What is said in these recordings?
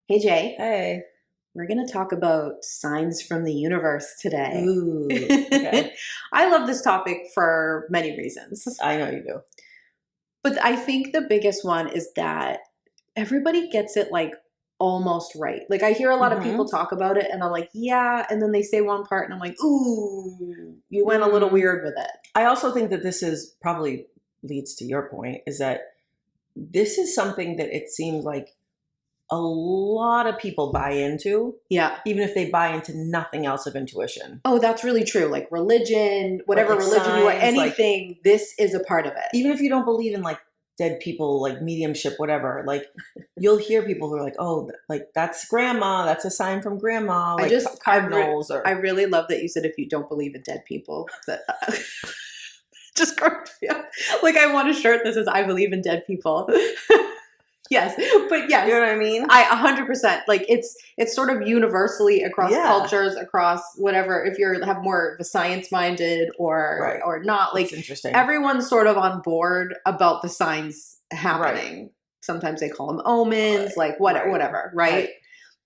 Hey Jay, Hey. we're going to talk about signs from the universe today. Ooh. Okay. I love this topic for many reasons, I know you do. but I think the biggest one is that everybody gets it like almost right. Like I hear a lot of people Mm-hmm. talk about it and I'm like, yeah, and then they say one part and I'm like, ooh, you went a little Mm. weird with it. I also think that this is probably leads to your point is that this is something that it seems like a lot of people buy into, Yeah. even if they buy into nothing else of intuition. Oh, that's really true. Like religion, Right? whatever Like religion you are, signs, like anything, this is a part of it. even if you don't believe in like dead people, like mediumship, whatever, like you'll hear people who are like, oh, like that's grandma, that's a sign from grandma, like cardinals I or really love that you said if you don't believe in dead people, that just cracked me up. Like I want a shirt that says I believe in dead people. Yes, but yes, you know what I mean? I 100% like it's sort of universally across Yeah. cultures, across whatever. If you're have more of a science minded Right. or not, It's like interesting. everyone's sort of on board about the signs happening. Sometimes they call them omens, like Right. whatever, right? Right.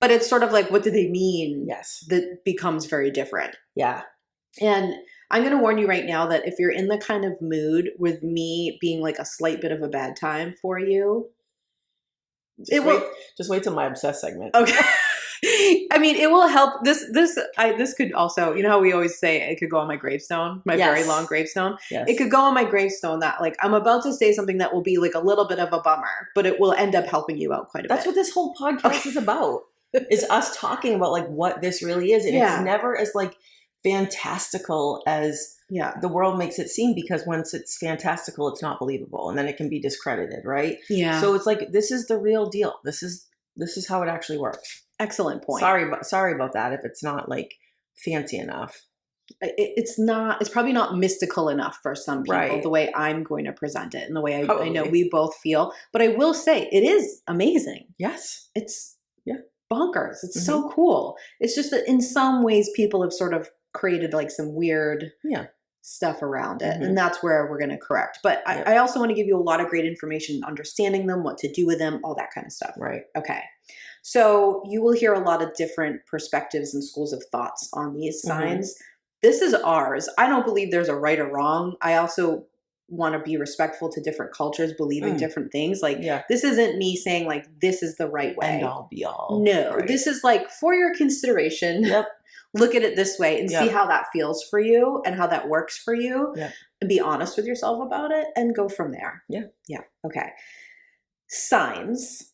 But it's sort of like, what do they mean? Yes. That becomes very different. Yeah. And I'm going to warn you right now that if you're in the kind of mood with me being like a slight bit of a bad time for you, Just wait till my obsessed segment. Okay. I mean, it will help. This could also, you know how we always say it could go on my gravestone, my very long gravestone. Yes. It could go on my gravestone that like I'm about to say something that will be like a little bit of a bummer, but it will end up helping you out quite a That's bit. what this whole podcast is about. Is us talking about like what this really is, and Yeah. it's never as like fantastical as the world makes it seem, because once it's fantastical, it's not believable, and then it can be discredited, right? Yeah. So it's like this is the real deal. This is how it actually works. Excellent point. Sorry about that if it's not like fancy enough. It's probably not mystical enough for some people, Right. the way I'm going to present it and the way I know Totally. we both feel. But I will say it is amazing. Yes. It's Yeah. bonkers. It's so cool. It's just that in some ways people have sort of created like some weird stuff around it. And that's where we're going to correct. But I also want to give you a lot of great information, understanding them, what to do with them, all that kind of stuff. Right. Okay. So you will hear a lot of different perspectives and schools of thoughts on these signs. This is ours. I don't believe there's a right or wrong. I also want to be respectful to different cultures, believing different things. Like this isn't me saying like this is the right way. End all be all. No, Right. this is like for your consideration. Yep. Look at it this way and see how that feels for you and how that works for you. Yep. And be honest with yourself about it and go from there. Yeah. Yeah. Okay. Signs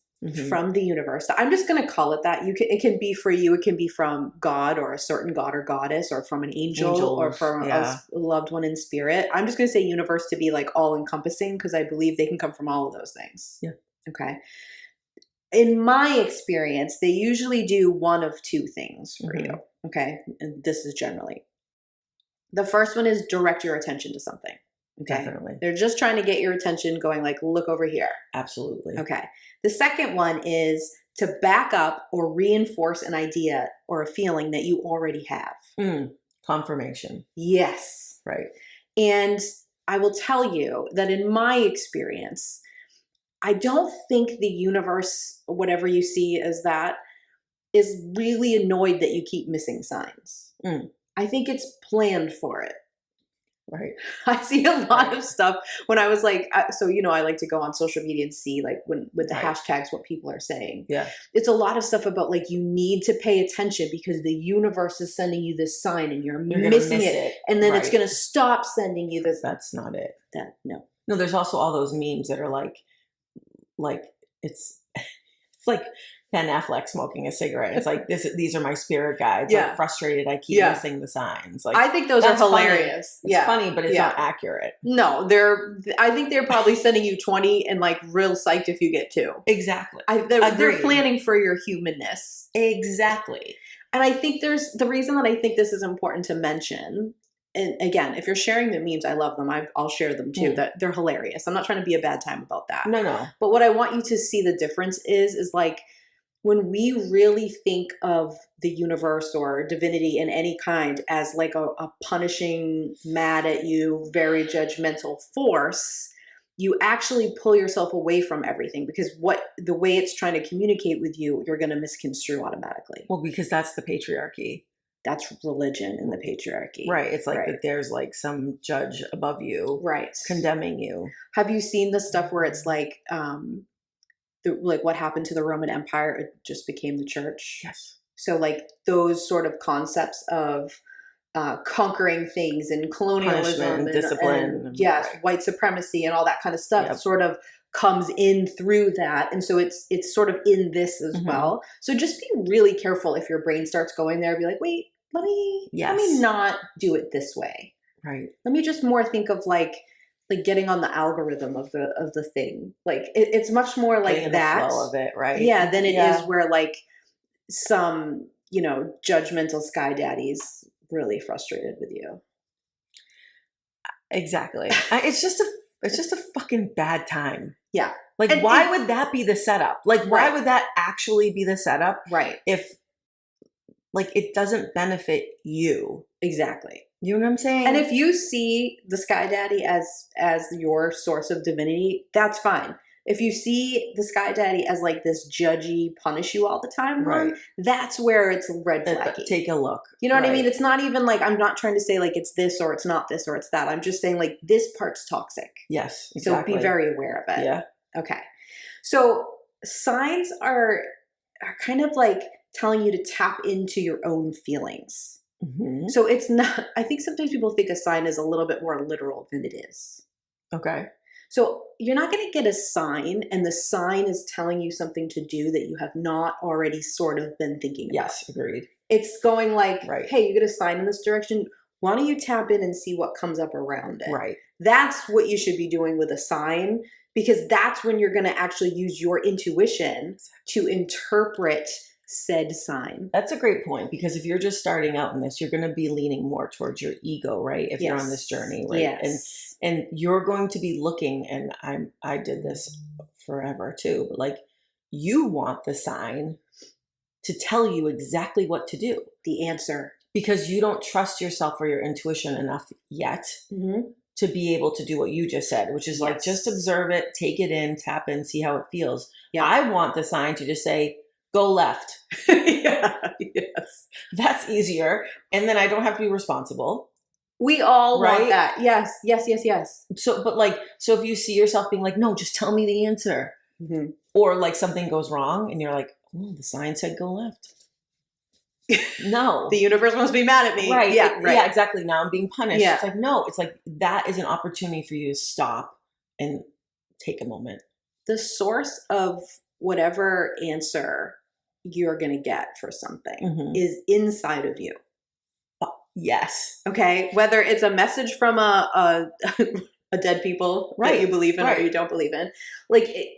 from the universe. I'm just going to call it that. It can be for you. It can be from God or a certain god or goddess, or from an angel or from a loved one in spirit. I'm just going to say universe to be like all encompassing, because I believe they can come from all of those things. Yeah. Okay. In my experience, they usually do one of two things for you. Okay. And this is generally. The first one is direct your attention to something. Okay. Definitely. They're just trying to get your attention going like, look over here. Absolutely. Okay. The second one is to back up or reinforce an idea or a feeling that you already have. Confirmation. Yes. Right. And I will tell you that in my experience, I don't think the universe, whatever you see as that, is really annoyed that you keep missing signs. I think it's planned for it. Right. I see a lot of stuff when I was like, so, I like to go on social media and see like with the hashtags, what people are saying. Yeah. It's a lot of stuff about like, you need to pay attention because the universe is sending you this sign and you're missing it. And then it's going to stop sending you this. That's not it. No, there's also all those memes that are like it's like Ben Affleck smoking a cigarette. It's like these are my spirit guides. Like frustrated, I keep missing the signs. Like I think those are hilarious. Funny. It's funny, but it's not accurate. No, I think they're probably sending you 20 and like real psyched if you get 2. Exactly. They're planning for your humanness. Exactly. And I think there's the reason that I think this is important to mention. And again, if you're sharing the memes, I love them. I'll share them too. That they're hilarious. I'm not trying to be a bad time about that. No. But what I want you to see the difference is like, when we really think of the universe or divinity in any kind as like a punishing, mad at you, very judgmental force, you actually pull yourself away from everything, because the way it's trying to communicate with you, you're going to misconstrue automatically. Well, because that's the patriarchy. That's religion and the patriarchy. Right. It's like that there's like some judge above you, right, condemning you. Have you seen the stuff where it's like, like what happened to the Roman Empire? It just became the church. Yes. So like those sort of concepts of conquering things and colonialism and discipline, and yes, right. white supremacy and all that kind of stuff sort of comes in through that. And so it's sort of in this as well. So just be really careful if your brain starts going there. Be like, wait, let me not do it this way. Right. Let me just more think of like getting on the algorithm of the thing. Like it's much more like getting that the flow of it, right? Yeah, than it is where like some, judgmental sky daddies really frustrated with you. Exactly. It's just a fucking bad time. Yeah. Like, and why would that be the setup? Like, why would that actually be the setup? Right. If like it doesn't benefit you. Exactly. You know what I'm saying? And if you see the sky daddy as your source of divinity, that's fine. If you see the sky daddy as like this judgy, punish you all the time, right, that's where it's red flaggy. Take a look. You know what I mean? It's not even like, I'm not trying to say like it's this or it's not this or it's that. I'm just saying like this part's toxic. Yes, exactly. So be very aware of it. Yeah. Okay. So signs are kind of like telling you to tap into your own feelings. Mm-hmm. So it's not, I think sometimes people think a sign is a little bit more literal than it is. Okay. So you're not going to get a sign and the sign is telling you something to do that you have not already sort of been thinking about. Yes, agreed. It's going like, hey, you get a sign in this direction. Why don't you tap in and see what comes up around it? Right. That's what you should be doing with a sign, because that's when you're going to actually use your intuition to interpret said sign. That's a great point, because if you're just starting out in this, you're going to be leaning more towards your ego, right? If you're on this journey, right? Yes. And you're going to be looking, and I did this forever too, but like you want the sign to tell you exactly what to do. The answer. Because you don't trust yourself or your intuition enough yet to be able to do what you just said, which is like just observe it, take it in, tap in, see how it feels. Yeah. I want the sign to just say, go left. Yes. That's easier. And then I don't have to be responsible. We all want that. Yes. So if you see yourself being like, no, just tell me the answer. Mm-hmm. Or like something goes wrong and you're like, oh, the sign said go left. No. The universe must be mad at me. Right. Yeah, exactly. Now I'm being punished. Yeah. It's like, no, it's like that is an opportunity for you to stop and take a moment. The source of whatever answer you're going to get for something is inside of you. Yes. Okay. Whether it's a message from a dead people that you believe in or you don't believe in,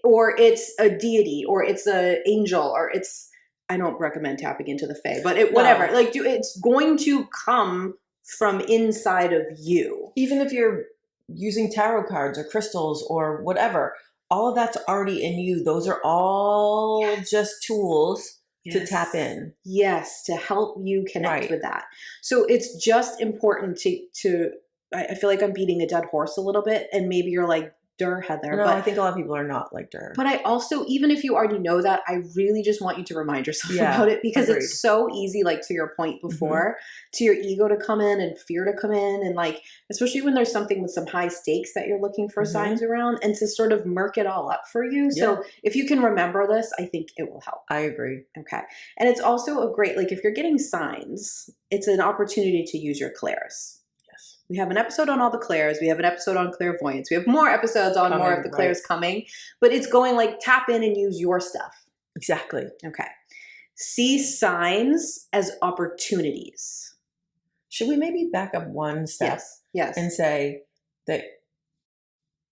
or it's a deity, or it's an angel, or it's, I don't recommend tapping into the fae, but whatever. No. It's going to come from inside of you. Even if you're using tarot cards or crystals or whatever, all of that's already in you. Those are all just tools to tap in. Yes, to help you connect with that. So it's just important to I feel like I'm beating a dead horse a little bit, and maybe you're like, Dur, Heather. No, I think a lot of people are not like Dur. But I also, even if you already know that, I really just want you to remind yourself about it, because it's so easy, like to your point before, to your ego to come in and fear to come in, and like, especially when there's something with some high stakes that you're looking for signs around, and to sort of murk it all up for you. Yeah. So if you can remember this, I think it will help. I agree. Okay. And it's also a great, like if you're getting signs, it's an opportunity to use your clairs. We have an episode on all the clairs. We have an episode on clairvoyance. We have more episodes on more of the clairs coming. But it's going like tap in and use your stuff. Exactly. Okay. See signs as opportunities. Should we maybe back up one step? Yes. And say that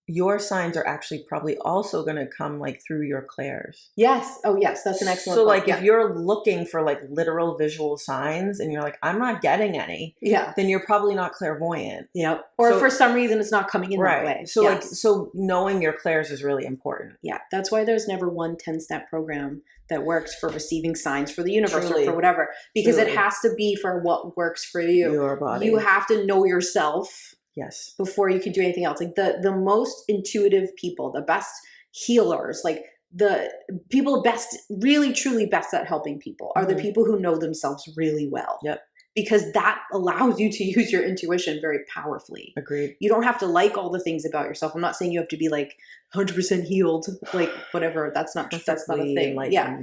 your signs are actually probably also going to come like through your clairs. Yes. Oh, yes. That's an excellent point. So like if you're looking for like literal visual signs and you're like, I'm not getting any, then you're probably not clairvoyant. Yep. Or for some reason it's not coming in that way. So so knowing your clairs is really important. Yeah. That's why there's never one 10-step program that works for receiving signs for the universe or for whatever, because it has to be for what works for you. Your body. You have to know yourself. Yes. Before you can do anything else. Like the most intuitive people, the best healers, like the people best, really truly best at helping people are the people who know themselves really well. Yep. Because that allows you to use your intuition very powerfully. Agreed. You don't have to like all the things about yourself. I'm not saying you have to be like 100% healed, like whatever. That's not a thing. Yeah.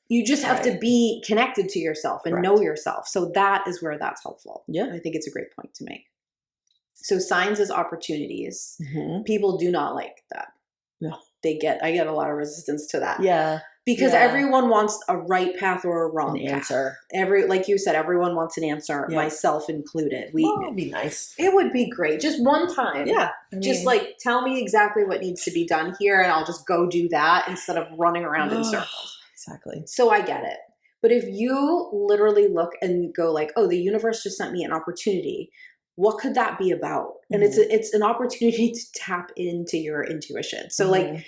You just have to be connected to yourself and know yourself. So that is where that's helpful. Yeah. I think it's a great point to make. So signs as opportunities. People do not like that. No. I get a lot of resistance to that. Yeah. Because everyone wants a right path or a wrong answer. Like you said, everyone wants an answer, myself included. It would be nice. It would be great. Just one time. Yeah. Just like tell me exactly what needs to be done here and I'll just go do that instead of running around in circles. Exactly. So I get it. But if you literally look and go like, oh, the universe just sent me an opportunity, what could that be about? And it's an opportunity to tap into your intuition. So like,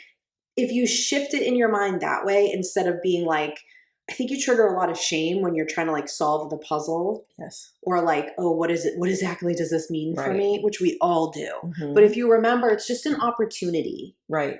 if you shift it in your mind that way, instead of being like, I think you trigger a lot of shame when you're trying to like solve the puzzle. Yes. Or like, oh, what is it? What exactly does this mean for me? Which we all do. But if you remember, it's just an opportunity. Right.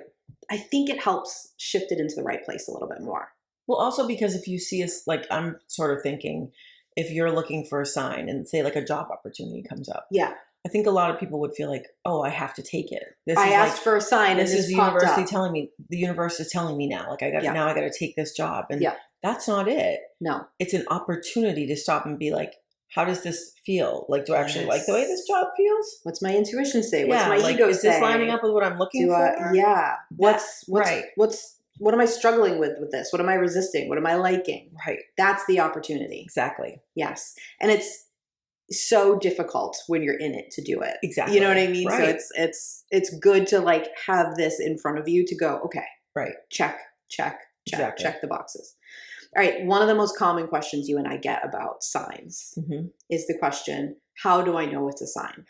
I think it helps shift it into the right place a little bit more. Well, also because if you see us, like I'm sort of thinking, if you're looking for a sign and say like a job opportunity comes up. Yeah. I think a lot of people would feel like, oh, I have to take it. I asked for a sign. This is the university telling me. The universe is telling me now. Like I got to take this job, and that's not it. No, it's an opportunity to stop and be like, how does this feel? Like, do I actually like the way this job feels? What's my intuition say? What's my ego say? Is this lining up with what I'm looking for? What am I struggling with this? What am I resisting? What am I liking? Right. That's the opportunity. Exactly. Yes, and it's so difficult when you're in it to do it. Exactly. You know what I mean? Right. So it's good to like have this in front of you to go, okay. Right. Check the boxes. All right. One of the most common questions you and I get about signs is the question, how do I know it's a sign?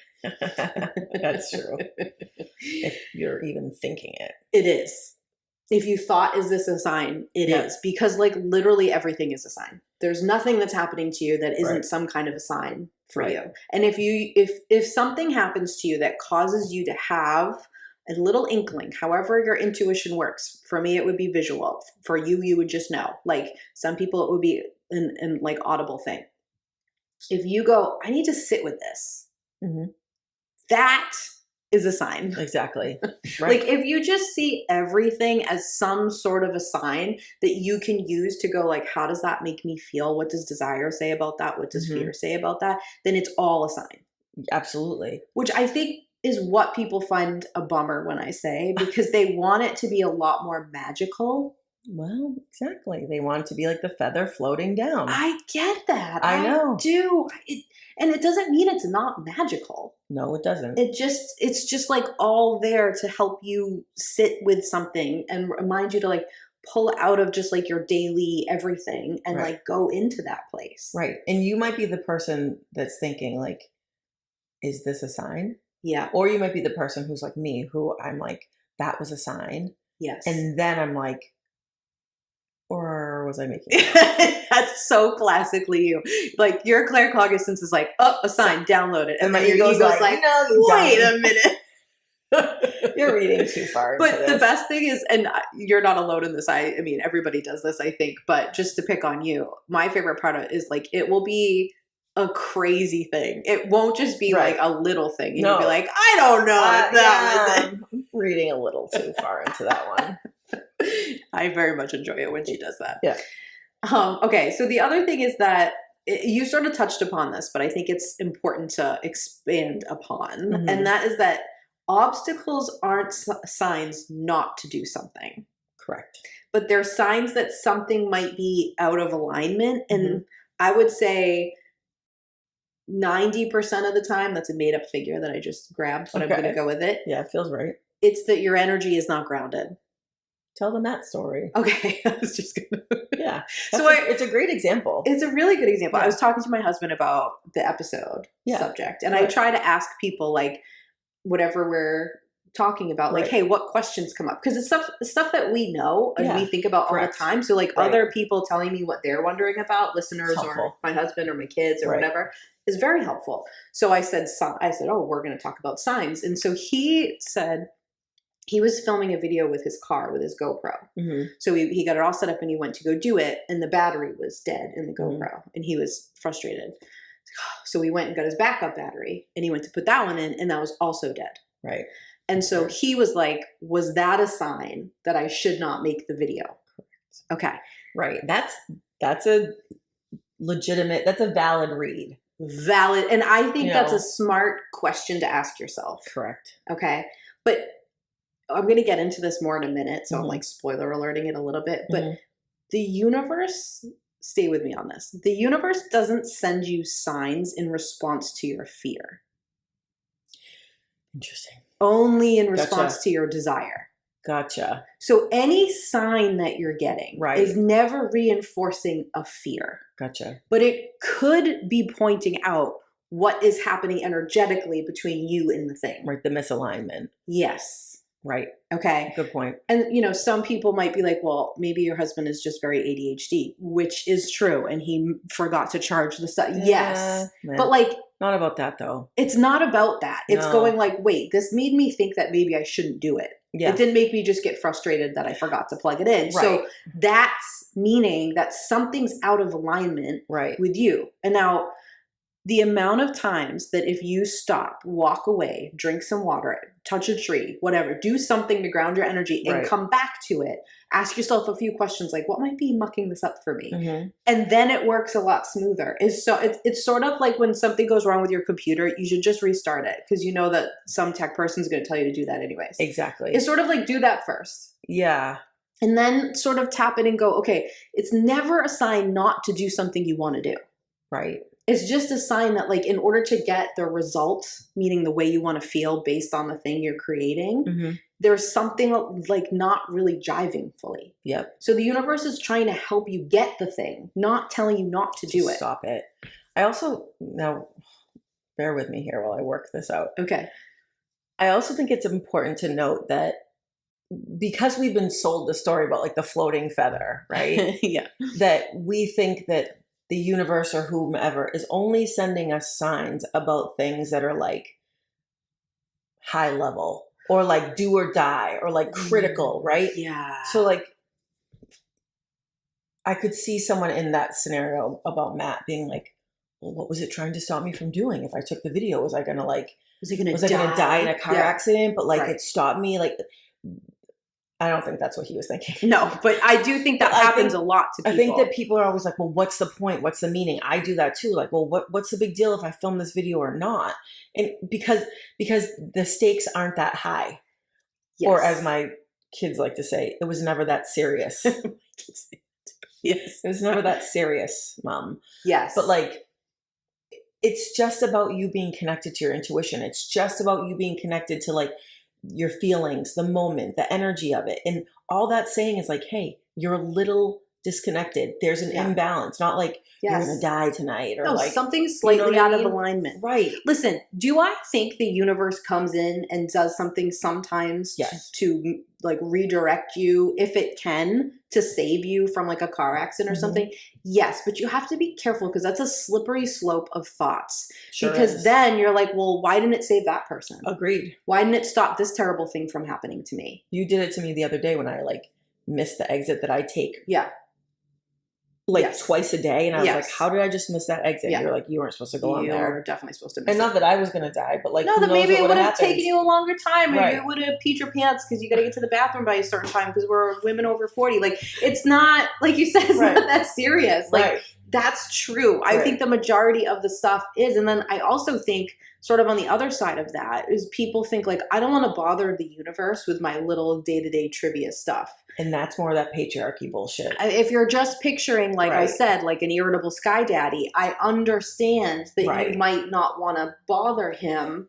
That's true. If you're even thinking it. It is. If you thought, is this a sign? It is. Because like literally everything is a sign. There's nothing that's happening to you that isn't some kind of a sign for you. And if something happens to you that causes you to have a little inkling, however your intuition works, for me it would be visual. For you, you would just know. Like some people, it would be an like audible thing. If you go, I need to sit with this, that is a sign. Exactly. Right. Like if you just see everything as some sort of a sign that you can use to go like, how does that make me feel? What does desire say about that? What does fear say about that? Then it's all a sign. Absolutely. Which I think is what people find a bummer when I say, because they want it to be a lot more magical. Well, exactly. They want it to be like the feather floating down. I get that. I know. Do. And it doesn't mean it's not magical. No, it doesn't. It's just like all there to help you sit with something and remind you to like pull out of just like your daily everything and like go into that place. Right. And you might be the person that's thinking like, is this a sign? Yeah. Or you might be the person who's like me, who I'm like, that was a sign. Yes. And then I'm like, or was I making it? That's so classically you. Like your claircognizance is like, oh, a sign, download it. And then your ego's like, no, wait a minute. You're reading too far. But the best thing is, and you're not alone in this. I mean, everybody does this, I think. But just to pick on you, my favorite part of it is like, it will be a crazy thing. It won't just be like a little thing. You'll be like, I don't know if that was it. I'm reading a little too far into that one. I very much enjoy it when she does that. Yeah. Okay. So the other thing is that you sort of touched upon this, but I think it's important to expand upon. And that is that obstacles aren't signs not to do something. Correct. But they're signs that something might be out of alignment. And I would say 90% of the time, that's a made up figure that I just grabbed, but I'm going to go with it. Yeah, it feels right. It's that your energy is not grounded. Tell them that story. Okay. I was just going to. Yeah. It's a great example. It's a really good example. Yeah. I was talking to my husband about the episode subject, and I try to ask people like, whatever we're talking about like, hey, what questions come up? Because it's stuff that we know and we think about all the time. So like other people telling me what they're wondering about, listeners or my husband or my kids or whatever, is very helpful. So I said, oh, we're going to talk about signs. And so he said he was filming a video with his car with his GoPro. So he got it all set up and he went to go do it, and the battery was dead in the GoPro, and he was frustrated. So he went and got his backup battery and he went to put that one in, and that was also dead. Right. And so he was like, was that a sign that I should not make the video? Okay. Right. That's a legitimate, that's a valid read. Valid. And I think that's a smart question to ask yourself. Correct. Okay. But I'm going to get into this more in a minute. So I'm like spoiler alerting it a little bit. But the universe, stay with me on this. The universe doesn't send you signs in response to your fear. Interesting. Only in response to your desire. Gotcha. So any sign that you're getting is never reinforcing a fear. Gotcha. But it could be pointing out what is happening energetically between you and the thing. Right. The misalignment. Yes. Right. Okay. Good point. And, some people might be like, well, maybe your husband is just very ADHD, which is true. And he forgot to charge the stuff. Yes. Man. But like, not about that though. It's not about that. It's going like, wait, this made me think that maybe I shouldn't do it. Yeah. It didn't make me just get frustrated that I forgot to plug it in. Right. So that's meaning that something's out of alignment with you. And now the amount of times that if you stop, walk away, drink some water, touch a tree, whatever, do something to ground your energy and come back to it, ask yourself a few questions like, what might be mucking this up for me? And then it works a lot smoother. It's sort of like when something goes wrong with your computer, you should just restart it because you know that some tech person's going to tell you to do that anyways. Exactly. It's sort of like do that first. Yeah. And then sort of tap it and go, okay, it's never a sign not to do something you want to do. Right. It's just a sign that like in order to get the result, meaning the way you want to feel based on the thing you're creating, there's something like not really jiving fully. Yep. So the universe is trying to help you get the thing, not telling you not to do it. Stop it. I also, now bear with me here while I work this out. Okay. I also think it's important to note that because we've been sold the story about like the floating feather, right? Yeah. That we think that the universe or whomever is only sending us signs about things that are like high level or like do or die or like critical, right? Yeah. So like I could see someone in that scenario about Matt being like, well, what was it trying to stop me from doing? If I took the video, was I going to like, was I going to die in a car accident? But like it stopped me. Like, I don't think that's what he was thinking. No, but I do think that happens a lot to people. I think that people are always like, well, what's the point? What's the meaning? I do that too. Like, well, what's the big deal if I film this video or not? And because the stakes aren't that high. Yes. Or as my kids like to say, it was never that serious. Yes. It was never that serious, Mom. Yes. But like, it's just about you being connected to your intuition. It's just about you being connected to like your feelings, the moment, the energy of it. And all that's saying is like, hey, you're a little disconnected. There's an imbalance, not like you're going to die tonight or like something's slightly out of alignment. Right. Listen, do I think the universe comes in and does something sometimes to like redirect you if it can to save you from like a car accident or something? Yes, but you have to be careful because that's a slippery slope of thoughts. Because then you're like, well, why didn't it save that person? Agreed. Why didn't it stop this terrible thing from happening to me? You did it to me the other day when I like missed the exit that I take. Yeah. Like twice a day. And I was like, how did I just miss that exit? You're like, you weren't supposed to go on there. You were definitely supposed to miss it. And not that I was going to die, but like, no, that maybe it would have taken you a longer time. Maybe it would have peed your pants because you got to get to the bathroom by a certain time because we're women over 40. Like, it's not, like you said, it's not that serious. Like, that's true. I think the majority of the stuff is. And then I also think sort of on the other side of that is people think like, I don't want to bother the universe with my little day-to-day trivia stuff. And that's more of that patriarchy bullshit. If you're just picturing, like I said, like an irritable sky daddy, I understand that you might not want to bother him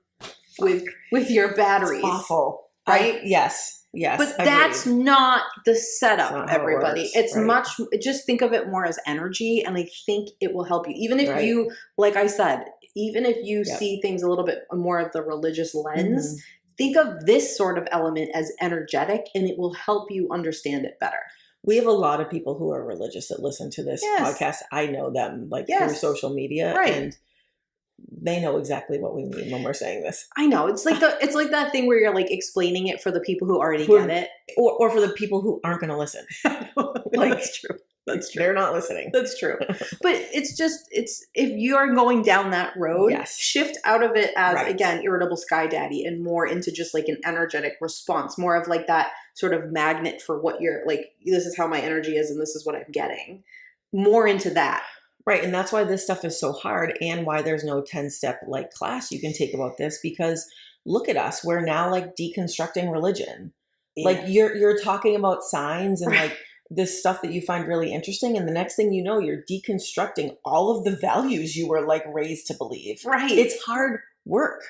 with your batteries. It's awful. Right? Yes. But that's not the setup, everybody. It's much, just think of it more as energy, and I think it will help you. Even if you, like I said, even if you see things a little bit more of the religious lens, think of this sort of element as energetic, and it will help you understand it better. We have a lot of people who are religious that listen to this podcast. I know them through social media, and they know exactly what we mean when we're saying this. I know. It's like that thing where you're like explaining it for the people who already get it. Or for the people who aren't going to listen. That's true. That's true. They're not listening. That's true. But it's if you're going down that road, shift out of it as, again, irritable sky daddy and more into just like an energetic response, more of like that sort of magnet for what you're like, this is how my energy is and this is what I'm getting. More into that. Right. And that's why this stuff is so hard and why there's no 10-step like class you can take about this, because look at us. We're now like deconstructing religion. Yeah. Like you're talking about signs and like this stuff that you find really interesting. And the next thing you know, you're deconstructing all of the values you were like raised to believe. Right. It's hard work.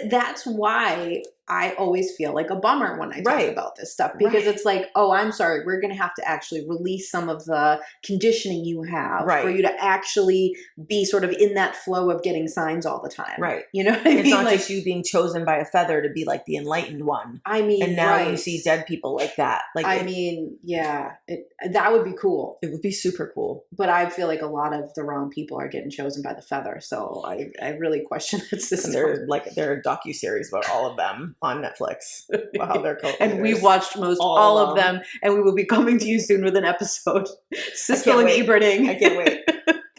That's why I always feel like a bummer when I talk about this stuff, because it's like, oh, I'm sorry, we're going to have to actually release some of the conditioning you have for you to actually be sort of in that flow of getting signs all the time. Right. You know what I mean? It's not just you being chosen by a feather to be like the enlightened one. I mean, and now you see dead people like that. Like, that would be cool. It would be super cool. But I feel like a lot of the wrong people are getting chosen by the feather. So I really question that system. And there are docuseries about all of them on Netflix. Wow, they're cool. And we've watched all of them, and we will be coming to you soon with an episode. Siskel and Eberting. I can't wait.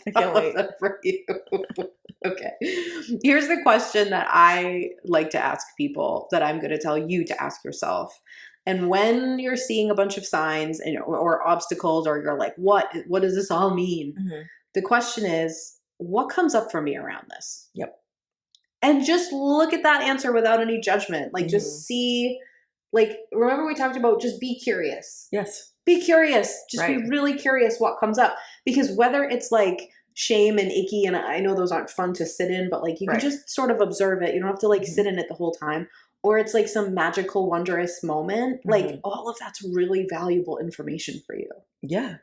I can't wait. For you. Okay. Here's the question that I like to ask people that I'm going to tell you to ask yourself. And when you're seeing a bunch of signs or obstacles, or you're like, what does this all mean? Mm-hmm. The question is, what comes up for me around this? Yep. And just look at that answer without any judgment. Like, just see, like, remember we talked about just be curious. Yes. Be curious. Just be really curious what comes up. Because whether it's like shame and icky, and I know those aren't fun to sit in, but like you can just sort of observe it. You don't have to like sit in it the whole time. Or it's like some magical, wondrous moment. Like all of that's really valuable information for you. Yeah.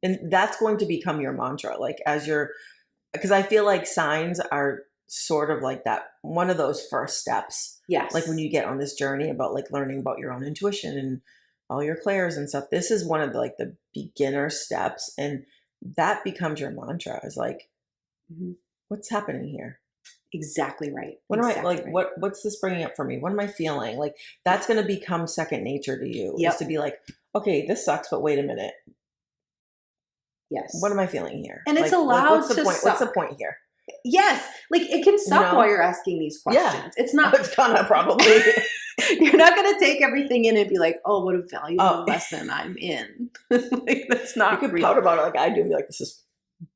And that's going to become your mantra. Like because I feel like signs are sort of like that, one of those first steps. Yes. Like when you get on this journey about like learning about your own intuition and all your clairs and stuff, this is one of the beginner steps. And that becomes your mantra, is like, what's happening here? Exactly right. What am I like? What's this bringing up for me? What am I feeling? Like that's going to become second nature to you. Is to be like, okay, this sucks, but wait a minute. Yes. What am I feeling here? And it's allowed what's the point? suck. What's the point here? Yes. Like it can suck while you're asking these questions. Yeah. It's not. It's gonna probably. You're not going to take everything in and be like, oh, what a valuable lesson I'm in. Like that's not. You could pout about it like I do and be like, this is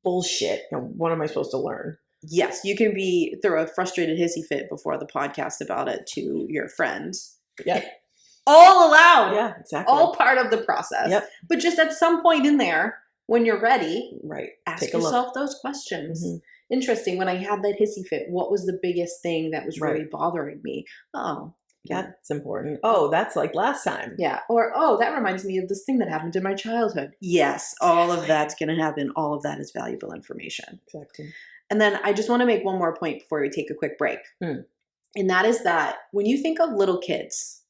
bullshit. What am I supposed to learn? Yes, you can throw a frustrated hissy fit before the podcast about it to your friends. Yeah. All allowed. Yeah, exactly. All part of the process. Yep. But just at some point in there, when you're ready, ask yourself those questions. Mm-hmm. Interesting. When I had that hissy fit, what was the biggest thing that was really bothering me? Oh, that's important. Oh, that's like last time. Yeah. Or, oh, that reminds me of this thing that happened in my childhood. Yes, all of that's going to happen. All of that is valuable information. Exactly. And then I just want to make one more point before we take a quick break. And that is that when you think of little kids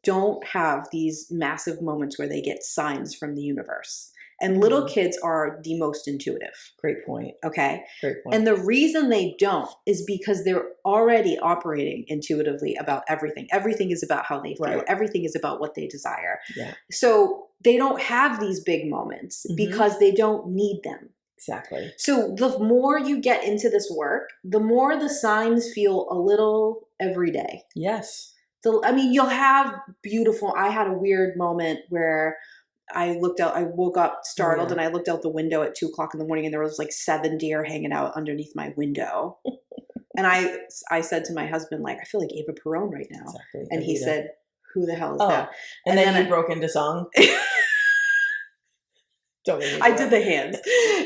don't have these massive moments where they get signs from the universe. And little kids are the most intuitive. Great point. Okay. Great point. And the reason they don't is because they're already operating intuitively about everything. Everything is about how they feel. Right. Everything is about what they desire. Yeah. So they don't have these big moments because they don't need them. Exactly. So the more you get into this work, the more the signs feel a little everyday. Yes. So, I mean, you'll have I had a weird moment where I woke up startled and I looked out the window at 2:00 in the morning and there was like 7 deer hanging out underneath my window. And I said to my husband, like, I feel like Eva Peron right now. Exactly. And he said, who the hell is that? And then you broke into song. I did the hands.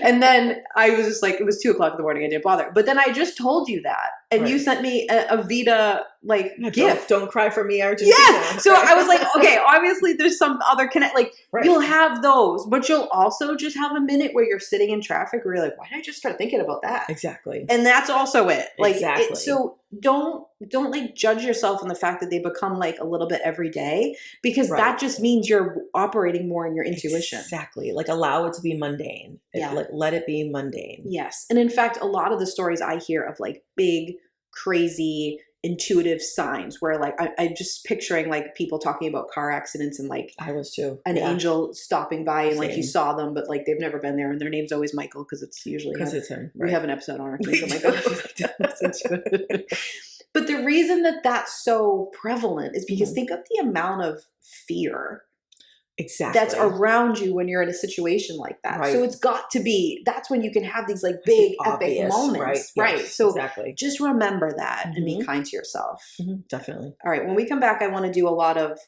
And then I was just like, it was 2:00 in the morning. I didn't bother. But then I just told you that. and you sent me a Vita like gift. Don't cry for me, Argentina. Yes. So I was like, okay, obviously there's some other connect. Like you'll have those, but you'll also just have a minute where you're sitting in traffic where you're like, why did I just start thinking about that? Exactly. And that's also it. Like, exactly. So don't like judge yourself on the fact that they become like a little bit every day, because that just means you're operating more in your intuition. Exactly. Like allow it to be mundane. Let it be mundane. Yes. And in fact, a lot of the stories I hear of like big, crazy, intuitive signs where like I'm just picturing like people talking about car accidents and like I was too an angel stopping by and like you saw them but like they've never been there and their name's always Michael because it's usually it's him. We have an episode on Archangel Michael. But the reason that that's so prevalent is because think of the amount of fear that's around you when you're in a situation like that. So it's got to be, that's when you can have these like big epic moments. Right. Yes, so just remember that and be kind to yourself. Definitely. All right. When we come back, I want to do a lot of,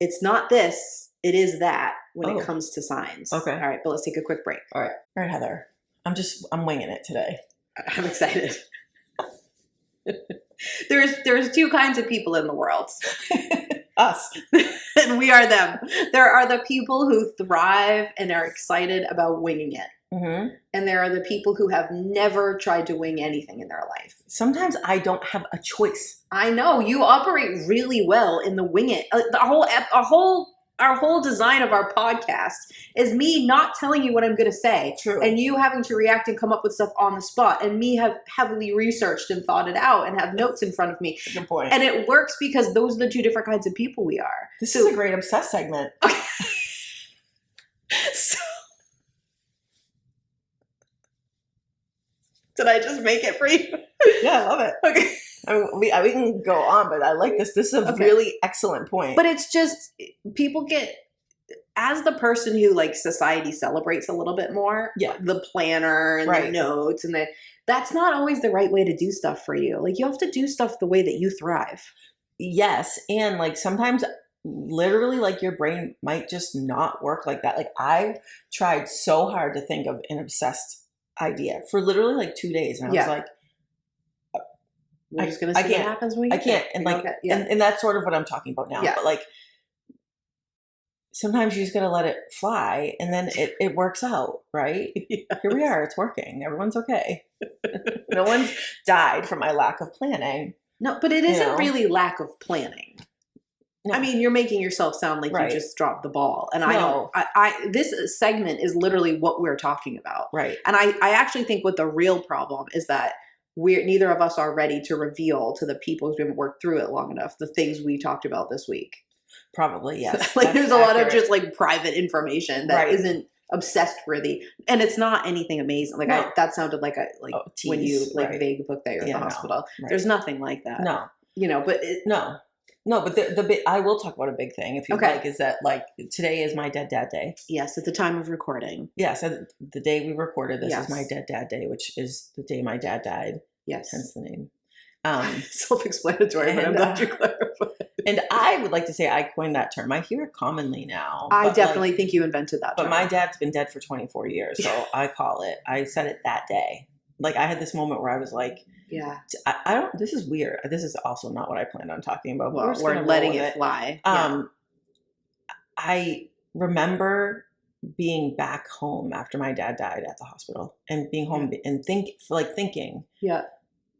it's not this, it is that when it comes to signs. Okay. All right. But let's take a quick break. All right, Heather. I'm winging it today. I'm excited. There's two kinds of people in the world. Us. And we are them. There are the people who thrive and are excited about winging it. And there are the people who have never tried to wing anything in their life. Sometimes I don't have a choice. I know. You operate really well in the wing it. Our whole design of our podcast is me not telling you what I'm going to say. True. And you having to react and come up with stuff on the spot. And me have heavily researched and thought it out and have notes in front of me. Good point. And it works because those are the two different kinds of people we are. This is a great obsessed segment. Did I just make it for you? Yeah, I love it. Okay. I mean, we can go on, but I like this. This is a really excellent point. But it's just, people get, as the person who like society celebrates a little bit more, the planner and the notes and that's not always the right way to do stuff for you. Like you have to do stuff the way that you thrive. Yes. And like sometimes literally like your brain might just not work like that. Like I tried so hard to think of an obsessed idea for literally like 2 days. And I was like, we're just going to see what happens when we get can't. And like, and that's sort of what I'm talking about now. But like, sometimes you just got to let it fly and then it works out, right? Yes. Here we are. It's working. Everyone's okay. No one's died from my lack of planning. No, but it isn't really lack of planning. No. I mean, you're making yourself sound like you just dropped the ball. And this segment is literally what we're talking about. Right. And I actually think what the real problem is that neither of us are ready to reveal to the people who haven't worked through it long enough the things we talked about this week. Probably, yes. Like there's a lot of just like private information that isn't obsessed worthy, and it's not anything amazing. Like that sounded like when you vague book that you're at the hospital. No, there's nothing like that. No, but but the I will talk about a big thing if you like. Is that like today is my dead dad day? Yes, at the time of recording. Yes, the day we recorded this is my dead dad day, which is the day my dad died. Yes, hence the name. Self-explanatory, but I'm glad you clarified. And I would like to say I coined that term. I hear it commonly now. I definitely think you invented that term. But my dad's been dead for 24 years, so I said it that day. Like I had this moment where I was like, I don't, this is weird. This is also not what I planned on talking about. Well, we're letting it fly. I remember being back home after my dad died at the hospital and being home and thinking,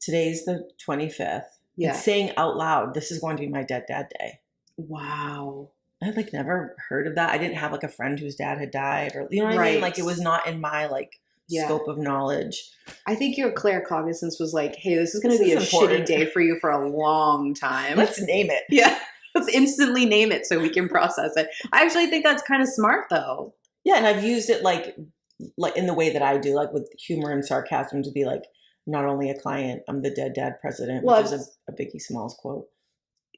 today's the 25th. Yeah. And saying out loud, this is going to be my dead dad day. Wow. I had like never heard of that. I didn't have like a friend whose dad had died or, you know what I mean? Like it was not in my scope of knowledge. I think your claircognizance was like, hey, this is going to be a shitty day for you for a long time. Let's name it. Yeah. Let's instantly name it so we can process it. I actually think that's kind of smart though. Yeah. And I've used it like in the way that I do, like with humor and sarcasm to be like, not only a client, I'm the dead dad president, which is a Biggie Smalls quote.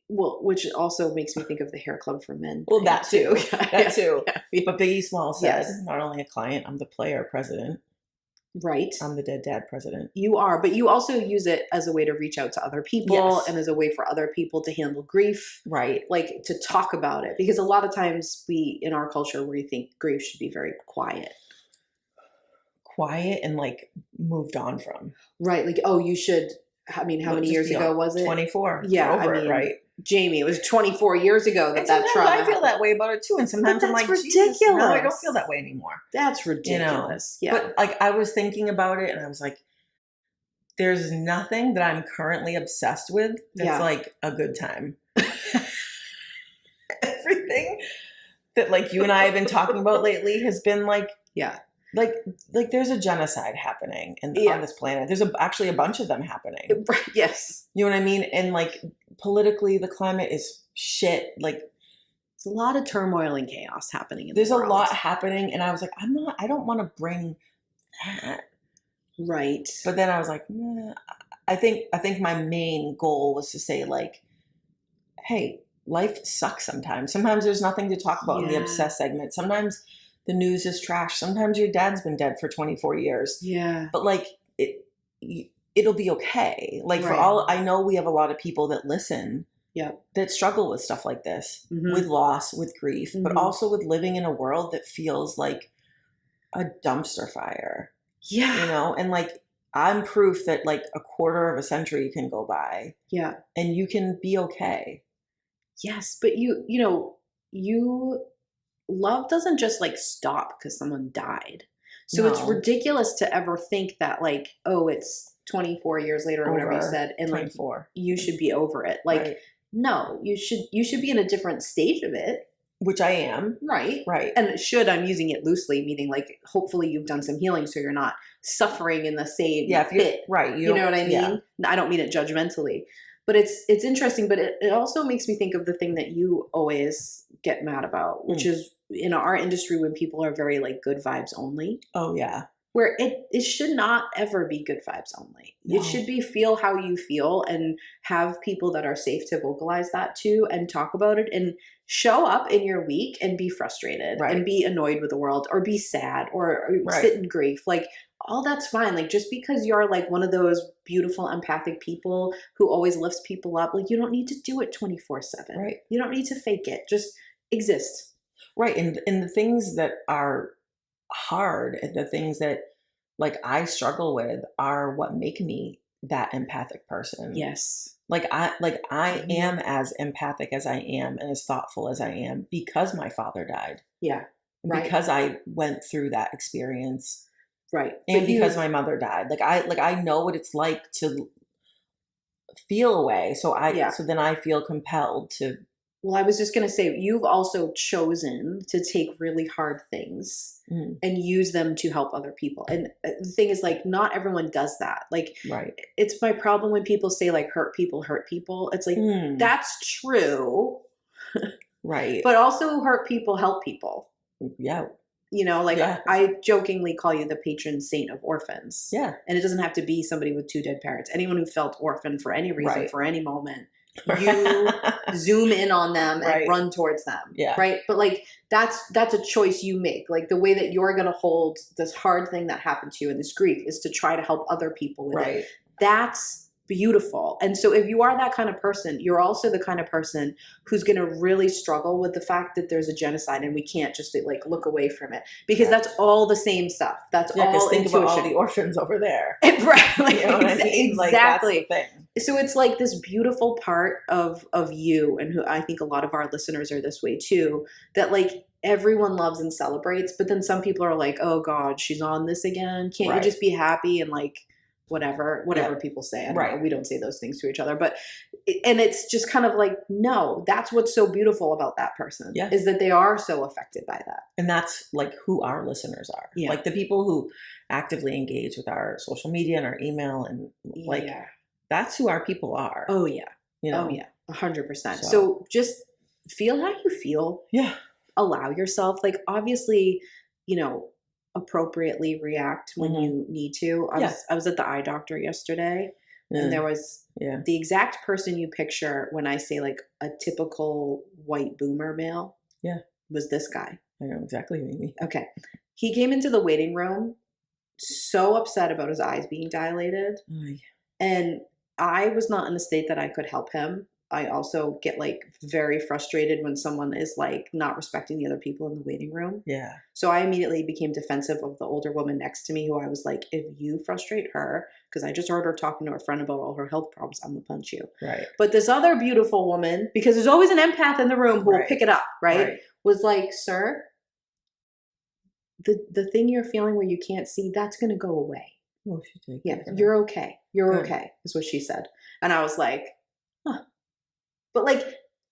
Well, which also makes me think of the Hair Club for Men. Well, that too. That too. Yeah. But Biggie Smalls said, not only a client, I'm the player president. Right. I'm the dead dad president. You are, but you also use it as a way to reach out to other people and as a way for other people to handle grief. Right. Like to talk about it. Because a lot of times in our culture, we think grief should be very quiet. Quiet and like moved on from. Right. Like, oh, you should I mean, how many years ago was it? 24. Yeah, over it, right? Jamie, it was 24 years ago that sometimes trauma I feel that way about it too. And sometimes I'm like, ridiculous. Jesus, no, I don't feel that way anymore. That's ridiculous. Yeah. But like, I was thinking about it and I was like, there's nothing that I'm currently obsessed with that's like a good time. Everything that like you and I have been talking about lately has been like, like there's a genocide happening on this planet. There's actually a bunch of them happening. Yes. You know what I mean? And like politically, the climate is shit. Like there's a lot of turmoil and chaos happening in there's the world. a lot happening. And I was like, I don't want to bring that. Right. But then I was like, nah. I think my main goal was to say like, hey, life sucks sometimes. Sometimes there's nothing to talk about in the obsessed segment. Sometimes the news is trash. Sometimes your dad's been dead for 24 years. Yeah. But like it'll be okay. Like for all I know, we have a lot of people that listen that struggle with stuff like this, with loss, with grief, but also with living in a world that feels like a dumpster fire. Yeah. You know, and like I'm proof that like a quarter of a century can go by. Yeah. And you can be okay. Yes, but love doesn't just like stop because someone died. So it's ridiculous to ever think that like, oh, it's 24 years later or whatever you said, and 24. Like you should be over it. Like, no, you should be in a different stage of it. Which I am. Right. Right. And I'm using it loosely, meaning like hopefully you've done some healing so you're not suffering in the same pit. Right. You know what I mean? Yeah. I don't mean it judgmentally. But it's interesting, but it also makes me think of the thing that you always get mad about, which is in our industry when people are very like good vibes only. Oh, yeah. Where it should not ever be good vibes only. No. It should be feel how you feel and have people that are safe to vocalize that to and talk about it and show up in your week and be frustrated and be annoyed with the world or be sad or sit in grief. Like all that's fine. Like just because you're like one of those beautiful empathic people who always lifts people up, like you don't need to do it 24/7. Right. You don't need to fake it. Just exist. Right. And the things that are hard and the things that like I struggle with are what make me that empathic person. Yes. Like I am as empathic as I am and as thoughtful as I am because my father died. Yeah. Right. Because I went through that experience. Right. And because my mother died. I know what it's like to feel away. So then I feel compelled to. Well, I was just going to say, you've also chosen to take really hard things and use them to help other people. And the thing is, like, not everyone does that. Like, it's my problem when people say, like, hurt people. It's like, that's true. Right. But also hurt people help people. Yeah. You know, like I jokingly call you the patron saint of orphans. Yeah. And it doesn't have to be somebody with 2 dead parents. Anyone who felt orphaned for any reason, for any moment. You zoom in on them and run towards them. Yeah. Right. But like that's a choice you make. Like the way that you're gonna hold this hard thing that happened to you and this grief is to try to help other people with it. That's beautiful. And so if you are that kind of person, you're also the kind of person who's going to really struggle with the fact that there's a genocide and we can't just like look away from it because that's all the same stuff. That's all think about all the orphans over there. Right. Like, you know what I mean? Like, exactly. That's the thing. So it's like this beautiful part of you, and who I think a lot of our listeners are this way too, that like everyone loves and celebrates, but then some people are like, oh God, she's on this again. Can't you just be happy and like whatever people say. I don't know. We don't say those things to each other, and it's just kind of like, no, that's what's so beautiful about that person is that they are so affected by that. And that's like who our listeners are. Yeah. Like the people who actively engage with our social media and our email and like, that's who our people are. Oh yeah. You know? Oh yeah. 100%. So just feel how you feel. Yeah. Allow yourself, like obviously, you know, appropriately react when you need to. I was at the eye doctor yesterday and there was the exact person you picture when I say like a typical white boomer male was this guy. I know exactly who you mean. Okay. He came into the waiting room so upset about his eyes being dilated. And I was not in a state that I could help him. I also get like very frustrated when someone is like not respecting the other people in the waiting room. Yeah. So I immediately became defensive of the older woman next to me, who I was like, if you frustrate her, because I just heard her talking to her friend about all her health problems, I'm gonna punch you. Right. But this other beautiful woman, because there's always an empath in the room who will pick it up, right? Was like, sir, the thing you're feeling where you can't see, that's gonna go away. Oh, you're okay. You're okay, is what she said. And I was like, huh. But like,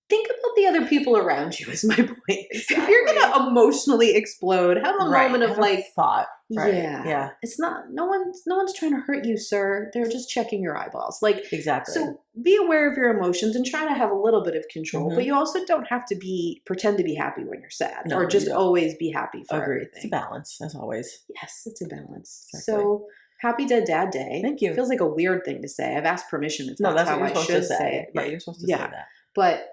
think about the other people around you is my point. Exactly. If you're going to emotionally explode, have a moment of like thought. Right. Yeah. It's not, no one's trying to hurt you, sir. They're just checking your eyeballs. Like, exactly. So be aware of your emotions and try to have a little bit of control, but you also don't have to pretend to be happy when you're sad, or just always be happy for everything. It's a balance, as always. Yes, it's a balance. Exactly. So happy Dead Dad Day. Thank you. It feels like a weird thing to say. I've asked permission if that's how I should say it. Yeah, you're supposed to say that. But